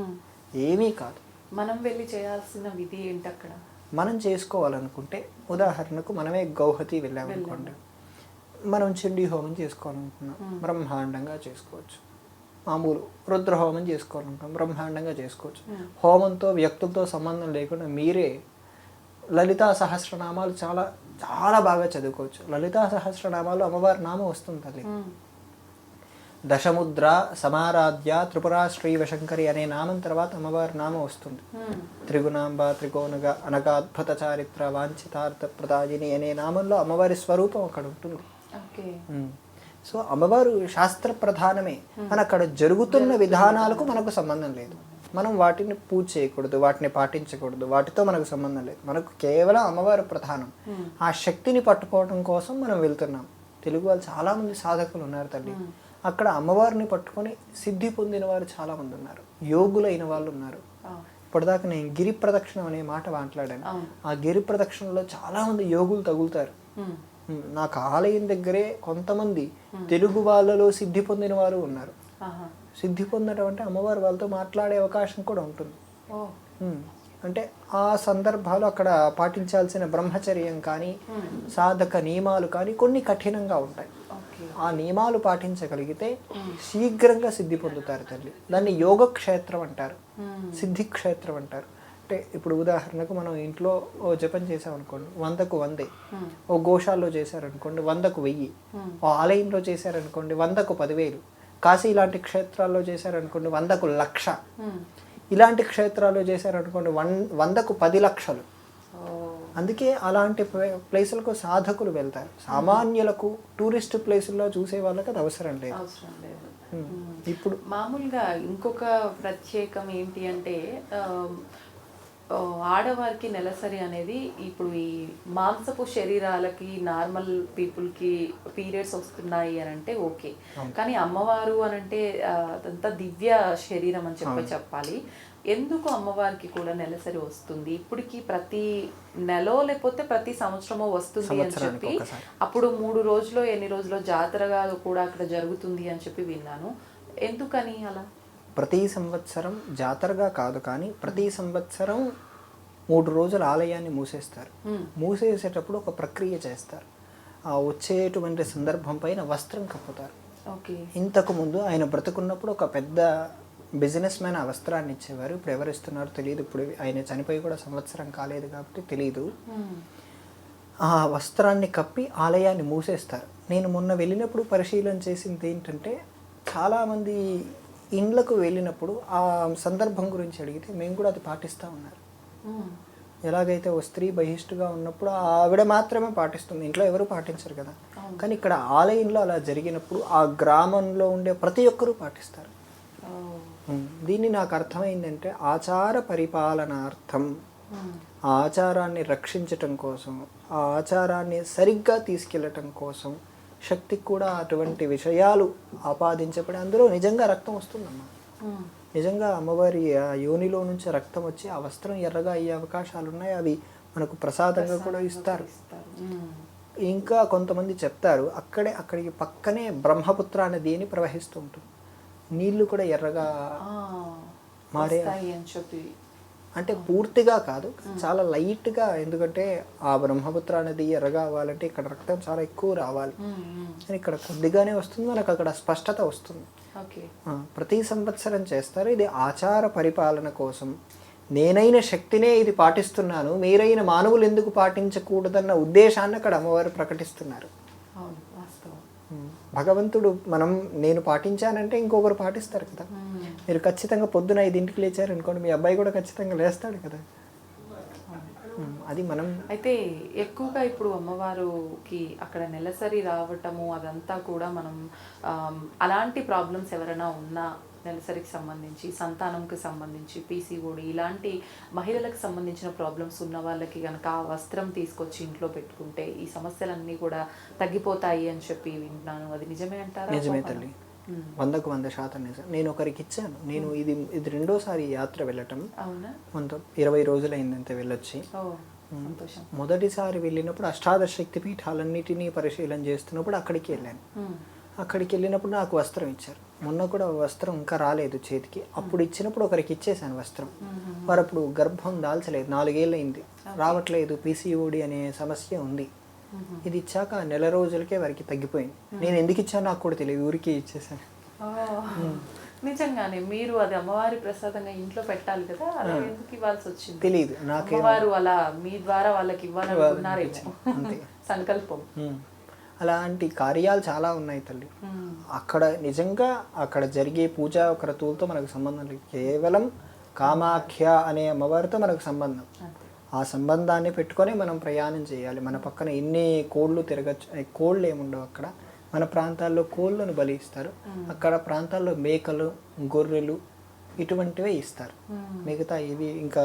ఏమీ కాదు. మనం వెళ్ళి చేయాల్సిన విధి ఏంటి అక్కడ? మనం చేసుకోవాలనుకుంటే ఉదాహరణకు మనమే గౌహతి వెళ్ళామనుకోండి, మనం చండీ హోమం చేసుకోవాలనుకున్నాం, బ్రహ్మాండంగా చేసుకోవచ్చు. మామూలు రుద్రహోమం చేసుకోవాలనుకుంటాం, బ్రహ్మాండంగా చేసుకోవచ్చు. హోమంతో వ్యక్తులతో సంబంధం లేకుండా మీరే లలితా సహస్రనామాలు చాలా చాలా బాగా చదువుకోవచ్చు. లలితా సహస్రనామాలు అమ్మవారి నామం వస్తుంది తల్లి. దశముద్ర సమారాధ్య త్రిపురా శ్రీవశంకరి అనే నామం తర్వాత అమ్మవారి నామం వస్తుంది. త్రిగుణాంబ త్రికోణగ అనగాద్భుత చారిత్ర వాంఛితార్థ ప్రదాయిని అనే నామంలో అమ్మవారి స్వరూపం అక్కడ ఉంటుంది. సో అమ్మవారు శాస్త్ర ప్రధానమే, మన అక్కడ జరుగుతున్న విధానాలకు మనకు సంబంధం లేదు. మనం వాటిని పూజ చేయకూడదు, వాటిని పాటించకూడదు, వాటితో మనకు సంబంధం లేదు. మనకు కేవలం అమ్మవారు ప్రధానం. ఆ శక్తిని పట్టుకోవడం కోసం మనం వెళ్తున్నాం. తెలుగు వాళ్ళు చాలామంది సాధకులు ఉన్నారు తల్లి. అక్కడ అమ్మవారిని పట్టుకొని సిద్ధి పొందిన వారు చాలామంది ఉన్నారు, యోగులైన వాళ్ళు ఉన్నారు. ఇప్పటిదాకా నేను గిరి ప్రదక్షిణం అనే మాట మాట్లాడాను. ఆ గిరి ప్రదక్షిణలో చాలామంది యోగులు తగులుతారు. నాకు ఆలయం దగ్గరే కొంతమంది తెలుగు వాళ్ళలో సిద్ధి పొందిన వారు ఉన్నారు. సిద్ధి పొందడం అంటే అమ్మవారు వాళ్ళతో మాట్లాడే అవకాశం కూడా ఉంటుంది. అంటే ఆ సందర్భాలు అక్కడ పాటించాల్సిన బ్రహ్మచర్యం కానీ సాధక నియమాలు కానీ కొన్ని కఠినంగా ఉంటాయి. ఆ నియమాలు పాటించగలిగితే శీఘ్రంగా సిద్ధి పొందుతారు తల్లి. దాన్ని యోగక్షేత్రం అంటారు, సిద్ధి క్షేత్రం అంటారు. అంటే ఇప్పుడు ఉదాహరణకు మనం ఇంట్లో ఓ జపం చేసామనుకోండి 100కు 100, ఓ గోశాల్లో చేశారనుకోండి 100కు 1000, ఓ ఆలయంలో చేశారనుకోండి 100కు 10,000, కాశీ ఇలాంటి క్షేత్రాల్లో చేశారనుకోండి 100కు 1,00,000, ఇలాంటి క్షేత్రాల్లో చేశారనుకోండి 100కు 10 లక్షలు. అందుకే అలాంటి ప్లేసులకు సాధకులు వెళ్తారు. సామాన్యులకు టూరిస్ట్ ప్లేసుల్లో చూసే వాళ్ళకి అది అవసరం లేదు. ఇప్పుడు మామూలుగా ఇంకొక ప్రత్యేకం ఏంటి అంటే ఆడవారికి నెలసరి అనేది ఇప్పుడు ఈ మాంసపు శరీరాలకి నార్మల్ పీపుల్కి పీరియడ్స్ వస్తున్నాయి అని అంటే ఓకే, కానీ అమ్మవారు అని అంటే అదంతా దివ్య శరీరం అని చెప్పాలి. ఎందుకు అమ్మవారికి కూడా నెలసరి వస్తుంది? ఇప్పటికి ప్రతి నెల లేకపోతే ప్రతి సంవత్సరమో వస్తుంది అని చెప్పి, అప్పుడు 3 రోజులు ఎన్ని రోజులు జాతరగా కూడా అక్కడ జరుగుతుంది అని చెప్పి విన్నాను. ఎందుకని అలా? ప్రతి సంవత్సరం జాతరగా కాదు, కానీ ప్రతి సంవత్సరం 3 రోజులు ఆలయాన్ని మూసేస్తారు. మూసేసేటప్పుడు ఒక ప్రక్రియ చేస్తారు. ఆ వచ్చేటువంటి సందర్భం పైన వస్త్రం కప్పుతారు. ఓకే. ఇంతకుముందు ఆయన బ్రతుకున్నప్పుడు ఒక పెద్ద బిజినెస్ మ్యాన్ ఆ వస్త్రాన్ని ఇచ్చేవారు. ఇప్పుడు ఎవరు ఇస్తున్నారో తెలియదు. ఇప్పుడు ఆయన చనిపోయి కూడా సంవత్సరం కాలేదు కాబట్టి తెలియదు. ఆ వస్త్రాన్ని కప్పి ఆలయాన్ని మూసేస్తారు. నేను మొన్న వెళ్ళినప్పుడు పరిశీలన చేసింది ఏంటంటే, చాలామంది ఇండ్లకు వెళ్ళినప్పుడు ఆ సందర్భం గురించి అడిగితే మేము కూడా అది పాటిస్తూ ఉన్నారు. ఎలాగైతే ఓ స్త్రీ బహిష్టుగా ఉన్నప్పుడు ఆవిడ మాత్రమే పాటిస్తుంది, ఇంట్లో ఎవరు పాటించరు కదా. కానీ ఇక్కడ ఆలయంలో అలా జరిగినప్పుడు ఆ గ్రామంలో ఉండే ప్రతి ఒక్కరూ పాటిస్తారు. దీన్ని నాకు అర్థమైందంటే ఆచార పరిపాలనార్థం, ఆ ఆచారాన్ని రక్షించటం కోసం, ఆ ఆచారాన్ని సరిగ్గా తీసుకెళ్ళటం కోసం శక్తికి కూడా అటువంటి విషయాలు ఆపాదించబడి అందులో నిజంగా రక్తం వస్తుందమ్మా. నిజంగా అమ్మవారి ఆ యోనిలో నుంచి రక్తం వచ్చి ఆ వస్త్రం ఎర్రగా అయ్యే అవకాశాలు ఉన్నాయి. అవి మనకు ప్రసాదంగా కూడా ఇస్తారు. ఇంకా కొంతమంది చెప్తారు అక్కడికి పక్కనే బ్రహ్మపుత్ర నది అని ప్రవహిస్తూ ఉంటుంది. నీళ్లు కూడా ఎర్రగా మారే, అంటే పూర్తిగా కాదు, చాలా లైట్గా. ఎందుకంటే ఆ బ్రహ్మపుత్ర నది ఎర్రగా అవ్వాలంటే ఇక్కడ రక్తం చాలా ఎక్కువ రావాలి. కానీ ఇక్కడ కొద్దిగానే వస్తుంది, మనకు అక్కడ స్పష్టత వస్తుంది. ప్రతి సంవత్సరం చేస్తారు. ఇది ఆచార పరిపాలన కోసం. నేనైన శక్తినే ఇది పాటిస్తున్నాను, మీరైన మానవులు ఎందుకు పాటించకూడదన్న ఉద్దేశాన్ని అక్కడ అమ్మవారు ప్రకటిస్తున్నారు. భగవంతుడు నేను పాటించానంటే ఇంకొకరు పాటిస్తారు కదా. మీరు ఖచ్చితంగా పొద్దున 5ంటికి లేచారు అనుకోండి, మీ అబ్బాయి కూడా ఖచ్చితంగా లేస్తాడు కదా. అది మనం అయితే ఎక్కువగా ఇప్పుడు అమ్మవారికి అక్కడ నెలసరి రావటము అదంతా కూడా మనం అలాంటి ప్రాబ్లమ్స్ ఎవరైనా ఉన్నా, నెలసరికి సంబంధించి, సంతానంకి సంబంధించి, పీసీఓడి ఇలాంటి మహిళలకు సంబంధించిన ప్రాబ్లమ్స్ ఉన్న వాళ్ళకి కనుక ఆ వస్త్రం తీసుకొచ్చి ఇంట్లో పెట్టుకుంటే ఈ సమస్యలన్నీ కూడా తగ్గిపోతాయి అని చెప్పి వింటున్నాను. అది నిజమే అంటారా? నిజమే తల్లి, 100% నిజం. నేను ఒకరికి ఇచ్చాను. నేను ఇది 2వ యాత్ర వెళ్ళటం. అవునా? 20 రోజులైందంతే వెళ్ళొచ్చి. మొదటిసారి వెళ్ళినప్పుడు అష్టాదశ శక్తి పీఠాలన్నిటినీ పరిశీలన చేస్తున్నప్పుడు అక్కడికి వెళ్ళాను. అక్కడికి వెళ్ళినప్పుడు నాకు వస్త్రం ఇచ్చారు. మొన్న కూడా వస్త్రం ఇంకా రాలేదు చేతికి. అప్పుడు ఇచ్చినప్పుడు ఒకరికి ఇచ్చేసాను వస్త్రం. వారు అప్పుడు గర్భం దాల్చలేదు, 4 ఏళ్ళు అయింది, రావట్లేదు, పీసీఓడి అనే సమస్య ఉంది. ఇది ఇచ్చాక నెల రోజులకే వారికి తగ్గిపోయింది. నేను ఎందుకు ఇచ్చానో నాకు కూడా తెలియదు, ఊరికి ఇచ్చేసాను. నిజంగానే మీరు అది అమ్మవారి ప్రసాదంగా ఇంట్లో పెట్టాలి కదా, అలా ఎందుకు ఇవ్వాల్సి వచ్చింది తెలియదు నాకు. అమ్మవారు అలా మీ ద్వారా వాళ్ళకి ఇవ్వాలనుకున్నారేమో సంకల్పం. అలాంటి కార్యాలు చాలా ఉన్నాయి తల్లి. అక్కడ నిజంగా అక్కడ జరిగే పూజా క్రతువులతో మనకు సంబంధం లేదు. కేవలం కామాఖ్య అనే అమ్మవారితో మనకు సంబంధం. ఆ సంబంధాన్ని పెట్టుకొని మనం ప్రయాణం చేయాలి. మన పక్కన ఎన్ని కోళ్ళు తిరగచ్చు. కోళ్ళు ఏముండవు అక్కడ. మన ప్రాంతాల్లో కోళ్ళను బలి ఇస్తారు, అక్కడ ప్రాంతాల్లో మేకలు, గొర్రెలు ఇటువంటివే ఇస్తారు. మిగతా ఇవి ఇంకా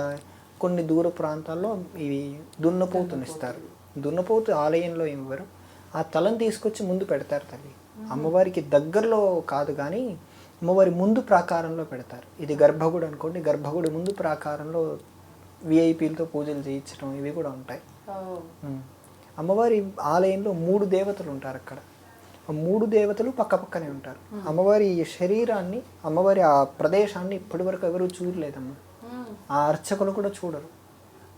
కొన్ని దూర ప్రాంతాల్లో ఇవి దున్నపోతుని ఇస్తారు. దున్నపోతు ఆలయంలో ఇవ్వరు, ఆ తలను తీసుకొచ్చి ముందు పెడతారు తల్లి. అమ్మవారికి దగ్గరలో కాదు కానీ అమ్మవారి ముందు ప్రాకారంలో పెడతారు. ఇది గర్భగుడి అనుకోండి, గర్భగుడి ముందు ప్రాకారంలో విఐపీలతో పూజలు చేయించడం ఇవి కూడా ఉంటాయి. అమ్మవారి ఆలయంలో 3 దేవతలు ఉంటారు అక్కడ. ఆ 3 దేవతలు పక్క పక్కనే ఉంటారు. అమ్మవారి శరీరాన్ని, అమ్మవారి ఆ ప్రదేశాన్ని ఇప్పటి వరకు ఎవరూ చూడలేదమ్మా. ఆ అర్చకులు కూడా చూడరు.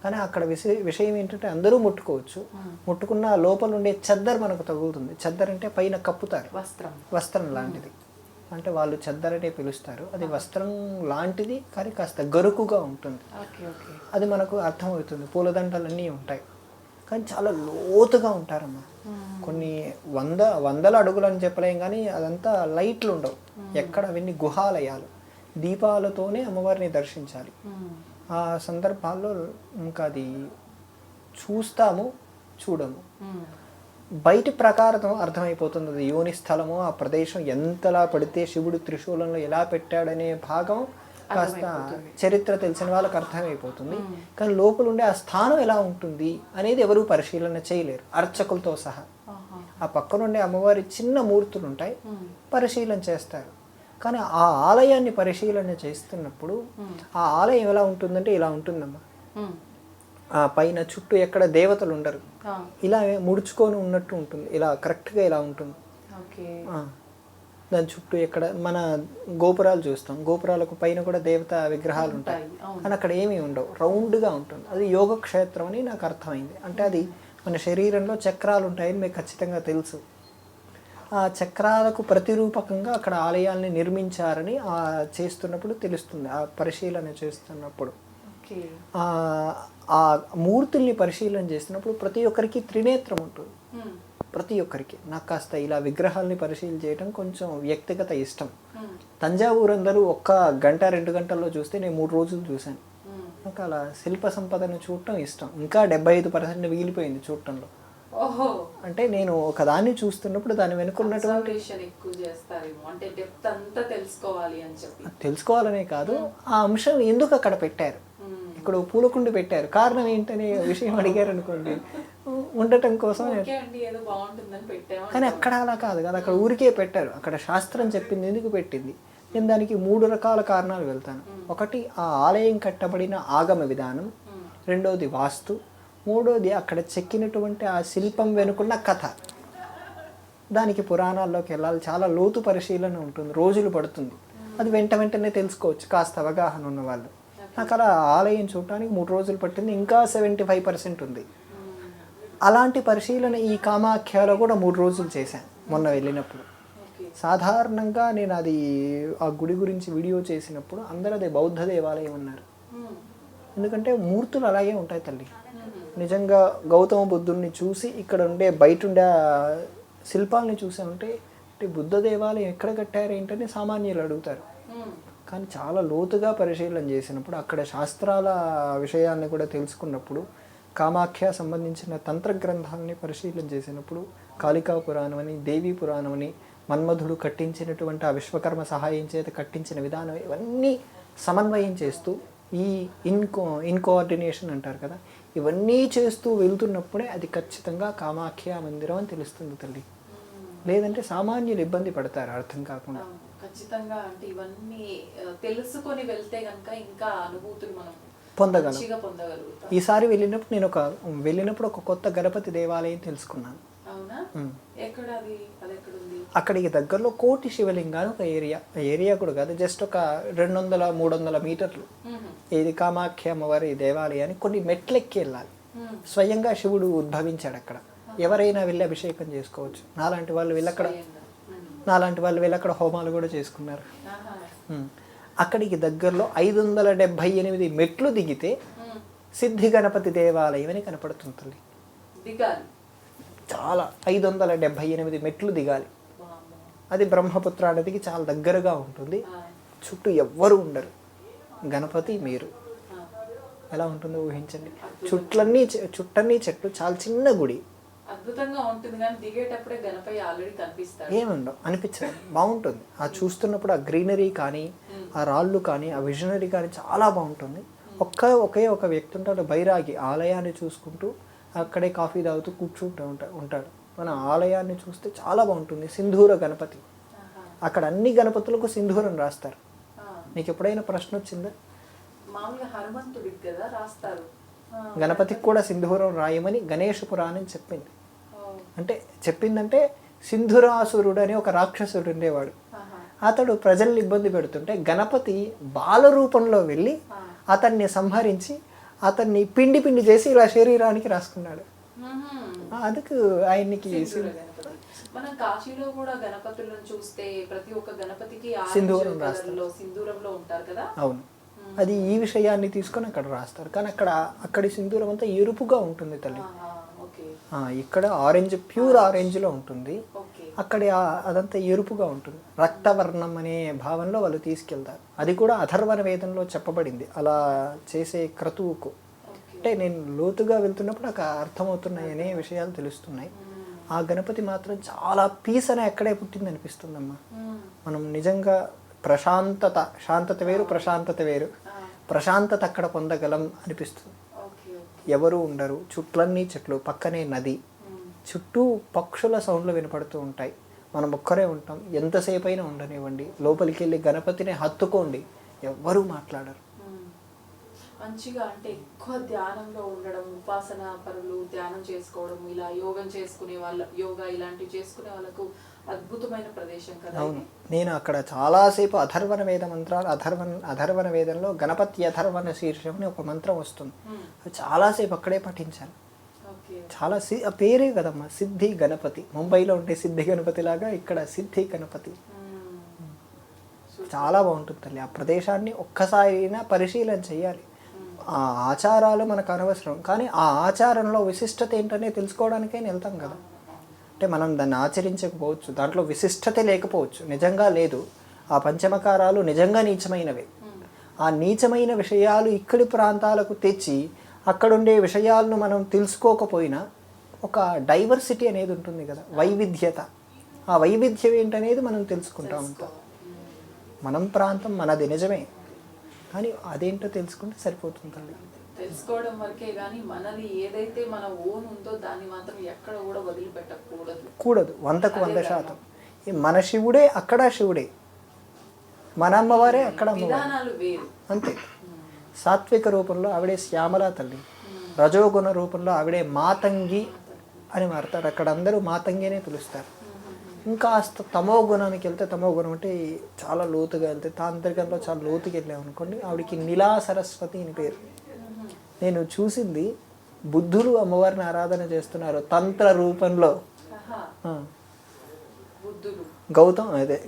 కానీ అక్కడ విషయం ఏంటంటే అందరూ ముట్టుకోవచ్చు. ముట్టుకున్న లోపల ఉండే చెద్దరు మనకు తగులుతుంది. చెద్దరు అంటే పైన కప్పుతారు, వస్త్రం లాంటిది. అంటే వాళ్ళు చెద్దరనే పిలుస్తారు. అది వస్త్రం లాంటిది కానీ కాస్త గరుకుగా ఉంటుంది. అది మనకు అర్థమవుతుంది. పూలదండలన్నీ ఉంటాయి కానీ చాలా లోతుగా ఉంటారమ్మా. కొన్ని వందల అడుగులు అని చెప్పలేం కానీ అదంతా లైట్లు ఉండవు ఎక్కడ. అవన్నీ గుహాలయాలు. దీపాలతోనే అమ్మవారిని దర్శించాలి. ఆ సందర్భాల్లో ఇంకా అది చూస్తాము, చూడము. బయటి ప్రకారం అర్థమైపోతుంది అది యోని స్థలము, ఆ ప్రదేశం ఎంతలా పడితే శివుడు త్రిశూలంలో ఎలా పెట్టాడనే భాగం కాస్త చరిత్ర తెలిసిన వాళ్ళకి అర్థమైపోతుంది. కానీ లోపల ఉండే ఆ స్థానం ఎలా ఉంటుంది అనేది ఎవరూ పరిశీలన చేయలేరు, అర్చకులతో సహా. ఆ పక్కనుండే అమ్మవారి చిన్న మూర్తులు ఉంటాయి, పరిశీలన చేస్తారు. కానీ ఆ ఆలయాన్ని పరిశీలన చేస్తున్నప్పుడు ఆ ఆలయం ఎలా ఉంటుందంటే ఇలా ఉంటుందమ్మా. ఆ పైన చుట్టూ ఎక్కడ దేవతలు ఉండరు, ఇలా ముడుచుకొని ఉన్నట్టు ఉంటుంది. ఇలా కరెక్ట్గా ఇలా ఉంటుంది. దాని చుట్టూ ఎక్కడ మన గోపురాలు చూస్తాం, గోపురాలకు పైన కూడా దేవతా విగ్రహాలు ఉంటాయి, కానీ అక్కడ ఏమీ ఉండవు, రౌండ్గా ఉంటుంది. అది యోగ క్షేత్రం అని నాకు అర్థమైంది. అంటే అది మన శరీరంలో చక్రాలు ఉంటాయని మీకు ఖచ్చితంగా తెలుసు. ఆ చక్రాలకు ప్రతిరూపకంగా అక్కడ ఆలయాల్ని నిర్మించారని చేస్తున్నప్పుడు తెలుస్తుంది, ఆ పరిశీలన చేస్తున్నప్పుడు. ఆ మూర్తుల్ని పరిశీలన చేస్తున్నప్పుడు ప్రతి ఒక్కరికి త్రినేత్రం ఉంటుంది. ప్రతి ఒక్కరికి నాకు కాస్త ఇలా విగ్రహాలని పరిశీలన చేయడం కొంచెం వ్యక్తిగత ఇష్టం. తంజావూరు అందరూ 1 గంట 2 గంటల్లో చూస్తే నేను 3 రోజులు చూశాను. నాకు అలా శిల్ప సంపదను చూడటం ఇష్టం. ఇంకా 75% మిగిలిపోయింది చూడటంలో. అంటే నేను ఒక దాన్ని చూస్తున్నప్పుడు దాని వెనుకున్నటువంటి తెలుసుకోవాలనే కాదు, ఆ అంశం ఎందుకు అక్కడ పెట్టారు, ఇక్కడ పూలకుండి పెట్టారు, కారణం ఏంటనే విషయం అడిగారు అనుకోండి, ఉండటం కోసం. కానీ అక్కడ అలా కాదు కదా, అక్కడ ఊరికే పెట్టారు, అక్కడ శాస్త్రం చెప్పింది ఎందుకు పెట్టింది. నేను దానికి 3 రకాల కారణాలు వెళ్తాను. ఒకటి ఆ ఆలయం కట్టబడిన ఆగమ విధానం, రెండోది వాస్తు, మూడోది అక్కడ చెక్కినటువంటి ఆ శిల్పం వెనుకున్న కథ. దానికి పురాణాల్లోకి వెళ్ళాలి, చాలా లోతు పరిశీలన ఉంటుంది, రోజులు పడుతుంది. అది వెంటనే తెలుసుకోవచ్చు కాస్త అవగాహన ఉన్న వాళ్ళు. నాకు అలా ఆలయం చూడటానికి 3 రోజులు పట్టింది, ఇంకా 75% ఉంది. అలాంటి పరిశీలన ఈ కామాఖ్యలో కూడా 3 రోజులు చేశాను మొన్న వెళ్ళినప్పుడు. సాధారణంగా నేను అది ఆ గుడి గురించి వీడియో చేసినప్పుడు అందరూ అదే బౌద్ధ దేవాలయం అన్నారు. ఎందుకంటే మూర్తులు అలాగే ఉంటాయి తల్లి. నిజంగా గౌతమ బుద్ధుడిని చూసి ఇక్కడ ఉండే బయట ఉండే శిల్పాలని చూసామంటే బుద్ధ దేవాలయం ఎక్కడ కట్టారు ఏంటని సామాన్యులు అడుగుతారు. కానీ చాలా లోతుగా పరిశీలన చేసినప్పుడు, అక్కడ శాస్త్రాల విషయాన్ని కూడా తెలుసుకున్నప్పుడు, కామాఖ్య సంబంధించిన తంత్ర గ్రంథాలని పరిశీలన చేసినప్పుడు, కాళికా పురాణం అని, దేవీ పురాణం అని, మన్మధుడు కట్టించినటువంటి ఆ విశ్వకర్మ సహాయం చేత కట్టించిన విధానం, ఇవన్నీ సమన్వయం చేస్తూ ఈ ఇన్కోఆర్డినేషన్ అంటారు కదా, ఇవన్నీ చేస్తూ వెళ్తున్నప్పుడే అది ఖచ్చితంగా కామాఖ్య మందిరం అని తెలుస్తుంది తల్లి. లేదంటే సామాన్యులు ఇబ్బంది పడతారు అర్థం కాకుండా. ఖచ్చితంగా అంటే ఇవన్నీ తెలుసుకొని వెళ్తే కనుక ఇంకా అనుభూతులు మనం పొందగలం. ఈసారి వెళ్ళినప్పుడు ఒక కొత్త గణపతి దేవాలయం తెలుసుకున్నాను. అక్కడికి దగ్గరలో కోటి శివలింగాలు ఒక ఏరియా కూడా కాదు, జస్ట్ ఒక 200-300 మీటర్లు. ఇది కామాఖ్య అమ్మవారి దేవాలయాన్ని కొన్ని మెట్లెక్కి వెళ్ళాలి. స్వయంగా శివుడు ఉద్భవించాడు అక్కడ. ఎవరైనా వెళ్ళి అభిషేకం చేసుకోవచ్చు. నాలాంటి వాళ్ళు వెళ్ళి అక్కడ హోమాలు కూడా చేసుకున్నారు. అక్కడికి దగ్గరలో 578 మెట్లు దిగితే సిద్ధి గణపతి దేవాలయం అని కనపడుతుంది. చాలా 578 మెట్లు దిగాలి. అది బ్రహ్మపుత్ర నదికి చాలా దగ్గరగా ఉంటుంది. చుట్టూ ఎవ్వరు ఉండరు, గణపతి మీరు. ఎలా ఉంటుందో ఊహించండి. చుట్టన్నీ చెట్లు, చాలా చిన్న గుడి. అద్భుతంగా ఉంటుంది కానీ దిగేటప్పుడే గణపతి ఆల్రెడీ కనిపిస్తాడు. ఏముండవు, అనిపించదు, బాగుంటుంది. ఆ చూస్తున్నప్పుడు ఆ గ్రీనరీ కానీ, ఆ రాళ్ళు కానీ, ఆ విజనరీ కానీ చాలా బాగుంటుంది. ఒకే ఒక వ్యక్తి ఉంటాడు, బైరాగి, ఆలయాన్ని చూసుకుంటూ అక్కడే కాఫీ తాగుతూ కూర్చుంటూ ఉంటాడు. మన ఆలయాన్ని చూస్తే చాలా బాగుంటుంది. సింధూర గణపతి, అక్కడ అన్ని గణపతులకు సింధూరం రాస్తారు. నీకు ఎప్పుడైనా ప్రశ్న వచ్చిందా? మామూలుగా హనుమంతుడికి కదా రాస్తారు, గణపతికి కూడా సింధూరం రాయమని గణేష పురాణం చెప్పింది. చెప్పిందంటే సింధురాసురుడు అని ఒక రాక్షసుడు ఉండేవాడు. అతడు ప్రజల్ని ఇబ్బంది పెడుతుంటే గణపతి బాల రూపంలో వెళ్ళి అతన్ని సంహరించి అతన్ని పిండి చేసి ఇలా శరీరానికి రాసుకున్నాడు. అందుకు ఆయనకి మనం కాశీలో కూడా గణపతులను చూస్తే ప్రతి ఒక్క గణపతికి సింధూరం రాస్తారు, సింధూరంలో ఉంటారు కదా. అవును, అది ఈ విషయాన్ని తీసుకొని అక్కడ రాస్తారు. కానీ అక్కడి సింధూరం అంతా ఎరుపుగా ఉంటుంది తల్లి. ఇక్కడ ఆరెంజ్, ప్యూర్ ఆరెంజ్లో ఉంటుంది. అక్కడ అదంతా ఎరుపుగా ఉంటుంది. రక్తవర్ణం అనే భావనలో వాళ్ళు తీసుకెళ్తారు. అది కూడా అథర్వణ వేదంలో చెప్పబడింది అలా చేసే క్రతువుకు. అంటే నేను లోతుగా వెళ్తున్నప్పుడు నాకు అర్థమవుతున్నాయి అనే విషయాలు తెలుస్తున్నాయి. ఆ గణపతి మాత్రం చాలా పీస్ అని అక్కడే పుట్టింది అనిపిస్తుందమ్మా. మనం నిజంగా శాంతత వేరు, ప్రశాంతత వేరు. ప్రశాంతత అక్కడ పొందగలం అనిపిస్తుంది. ఎవరు ఉండరు, చుట్లన్నీ చెట్లు, పక్కనే నది, చుట్టూ పక్షుల సౌండ్లు వినపడుతూ ఉంటాయి. మనం ఒక్కరే ఉంటాం. ఎంతసేపు అయినా ఉండనివ్వండి, లోపలికి వెళ్ళి గణపతిని హత్తుకోండి, ఎవ్వరూ మాట్లాడరు. మంచిగా అంటే ఎక్కువ ధ్యానంలో ఉండడం, ఉపాసన పరులు ధ్యానం చేసుకోవడం, ఇలా యోగా ఇలాంటివి చేసుకునే వాళ్ళకు అద్భుతమైన ప్రదేశం కదా అవును, నేను అక్కడ చాలాసేపు అథర్వణ వేద మంత్రాలు అథర్వణ వేదంలో గణపతి అథర్వణ శీర్షం అని ఒక మంత్రం వస్తుంది. అది చాలాసేపు అక్కడే పఠించాను. చాలా ఆ పేరే కదమ్మా సిద్ధి గణపతి. ముంబైలో ఉంటే సిద్ధి గణపతి లాగా ఇక్కడ సిద్ధి గణపతి. చాలా బాగుంటుంది తల్లి. ఆ ప్రదేశాన్ని ఒక్కసారైనా పరిశీలన చేయాలి. ఆ ఆచారాలు మనకు అనవసరం, కానీ ఆ ఆచారంలో విశిష్టత ఏంటనే తెలుసుకోవడానికైనా వెళ్తాం కదా. అంటే మనం దాన్ని ఆచరించకపోవచ్చు, దాంట్లో విశిష్టత లేకపోవచ్చు, నిజంగా లేదు. ఆ పంచమకారాలు నిజంగా నీచమైనవే. ఆ నీచమైన విషయాలు ఇక్కడి ప్రాంతాలకు తెచ్చి అక్కడుండే విషయాలను మనం తెలుసుకోకపోయినా ఒక డైవర్సిటీ అనేది ఉంటుంది కదా, వైవిధ్యత. ఆ వైవిధ్యం ఏంటనేది మనం తెలుసుకుంటూ ఉంటాం. మనం ప్రాంతం మనది నిజమే, కానీ అదేంటో తెలుసుకుంటే సరిపోతుంది. తెలుసుకోవడం వరకే కానీ మనది ఏదైతే మన ఓన్ ఉందో దాన్ని మాత్రం ఎక్కడ కూడా వదిలిపెట్టకూడదు. 100% మన శివుడే అక్కడ శివుడే, మన అమ్మవారే అక్కడ అమ్మవారే, అంతే. సాత్విక రూపంలో ఆవిడే శ్యామలా తల్లి, రజోగుణ రూపంలో ఆవిడే మాతంగి అని మారుతారు. అక్కడ అందరూ మాతంగినే పిలుస్తారు. ఇంకా తమో గుణానికి వెళ్తే, తమో గుణం అంటే చాలా లోతుగా వెళ్తే, తాంత్రికంలో చాలా లోతుకి వెళ్ళామనుకోండి, ఆవిడికి నీలా సరస్వతి అని పేరు. నేను చూసింది బుద్ధులు అమ్మవారిని ఆరాధన చేస్తున్నారు తంత్ర రూపంలో.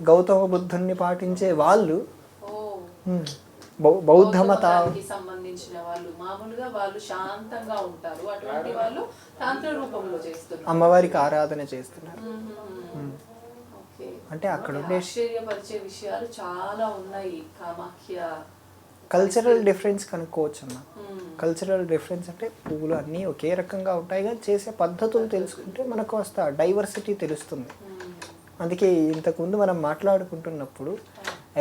గౌతమ బుద్ధుని పాటించే వాళ్ళు బౌద్ధ మతానికి సంబంధించిన వాళ్ళు, మామూలుగా వాళ్ళు శాంతంగా ఉంటారు, అటువంటి వాళ్ళు తంత్ర రూపంలో చేస్తున్నారు, అమ్మవారికి ఆరాధన చేస్తున్నారు. అంటే అక్కడ ఆశ్చర్యపరిచే విషయాలు చాలా ఉన్నాయి. కామాఖ్య కల్చరల్ డిఫరెన్స్ కనుక్కోవచ్చు అన్న. కల్చరల్ డిఫరెన్స్ అంటే పువ్వులు అన్నీ ఒకే రకంగా ఉంటాయి, కానీ చేసే పద్ధతులు తెలుసుకుంటే మనకు వస్తా డైవర్సిటీ తెలుస్తుంది. అందుకే ఇంతకుముందు మనం మాట్లాడుకుంటున్నప్పుడు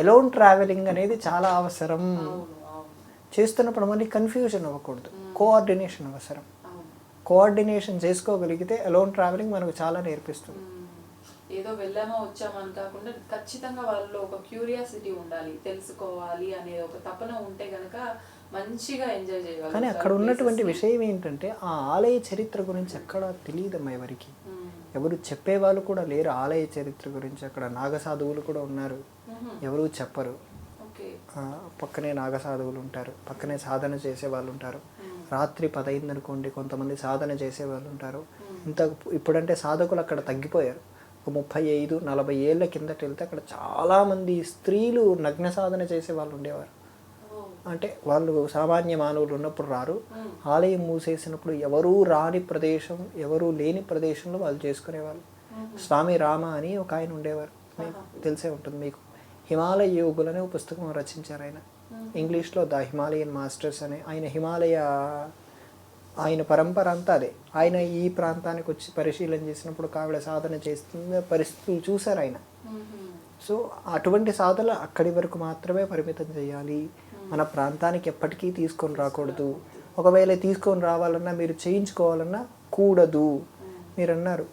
అలోన్ ట్రావెలింగ్ అనేది చాలా అవసరం. చేస్తున్నప్పుడు మనకి కన్ఫ్యూజన్ అవ్వకూడదు, కోఆర్డినేషన్ అవసరం. కోఆర్డినేషన్ చేసుకోగలిగితే అలోన్ ట్రావెలింగ్ మనకు చాలా నేర్పిస్తుంది. ఏదో వెళ్ళామా వచ్చామని కాకుండా ఖచ్చితంగా వాళ్ళలో ఒక క్యూరియాసిటీ ఉండాలి, తెలుసుకోవాలి అనే ఒక తపన ఉంటే గనక మంచిగా ఎంజాయ్ చేయాలి. కానీ అక్కడ ఉన్నటువంటి విషయం ఏంటంటే ఆ ఆలయ చరిత్ర గురించి ఎక్కడ తెలియదమ్మా ఎవరికి. ఎవరు చెప్పేవాళ్ళు కూడా లేరు ఆలయ చరిత్ర గురించి. అక్కడ నాగసాధువులు కూడా ఉన్నారు, ఎవరు చెప్పరు. పక్కనే నాగసాధువులు ఉంటారు, పక్కనే సాధన చేసే వాళ్ళు ఉంటారు. రాత్రి 10 అయిందనుకోండి, కొంతమంది సాధన చేసే వాళ్ళు ఉంటారు. ఇప్పుడంటే సాధకులు అక్కడ తగ్గిపోయారు. 35-40 ఏళ్ళ కిందట వెళ్తే అక్కడ చాలామంది స్త్రీలు నగ్న సాధన చేసే వాళ్ళు ఉండేవారు. అంటే వాళ్ళు సామాన్య మానవులు ఉన్నప్పుడు రారు, ఆలయం మూసేసినప్పుడు ఎవరూ రాని ప్రదేశం, ఎవరూ లేని ప్రదేశంలో వాళ్ళు చేసుకునేవాళ్ళు. స్వామి రామ అని ఒక ఆయన ఉండేవారు, మీకు తెలిసే ఉంటుంది మీకు. హిమాలయ యోగులు అనే ఒక పుస్తకం రచించారు ఆయన, ఇంగ్లీష్లో ద హిమాలయన్ మాస్టర్స్ అని. ఆయన పరంపర అంతా అదే. ఆయన ఈ ప్రాంతానికి వచ్చి పరిశీలన చేసినప్పుడు కావిడ సాధన చేస్తున్న పరిస్థితులు చూశారు ఆయన. సో అటువంటి సాధన అక్కడి వరకు మాత్రమే పరిమితం చేయాలి, మన ప్రాంతానికి ఎప్పటికీ తీసుకొని రాకూడదు. ఒకవేళ తీసుకొని రావాలన్నా మీరు చేయించుకోవాలన్నా కూడదు. మీరు అన్నారు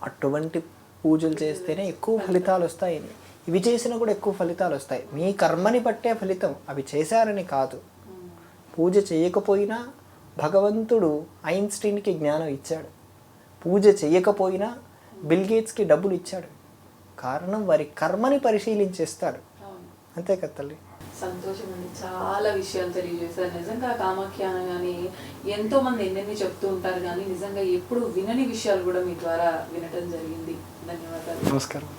అటువంటి పూజలు చేస్తేనే ఎక్కువ ఫలితాలు వస్తాయని. ఇవి చేసినా కూడా ఎక్కువ ఫలితాలు వస్తాయి. మీ కర్మని బట్టే ఫలితం, అవి చేశారని కాదు. పూజ చేయకపోయినా భగవంతుడు ఐన్స్టీన్కి జ్ఞానం ఇచ్చాడు, పూజ చేయకపోయినా బిల్ గేట్స్కి డబ్బులు ఇచ్చాడు. కారణం వారి కర్మని పరిశీలించేస్తాడు, అంతే కదా తల్లి. సంతోషం అండి, చాలా విషయాలు తెలియజేశారు. నిజంగా కామాఖ్య అనగానే ఎంతో మంది ఎన్నెన్ని చెప్తూ ఉంటారు, కానీ నిజంగా ఎప్పుడు వినని విషయాలు కూడా మీ ద్వారా వినటం జరిగింది. ధన్యవాదాలు. నమస్కారం.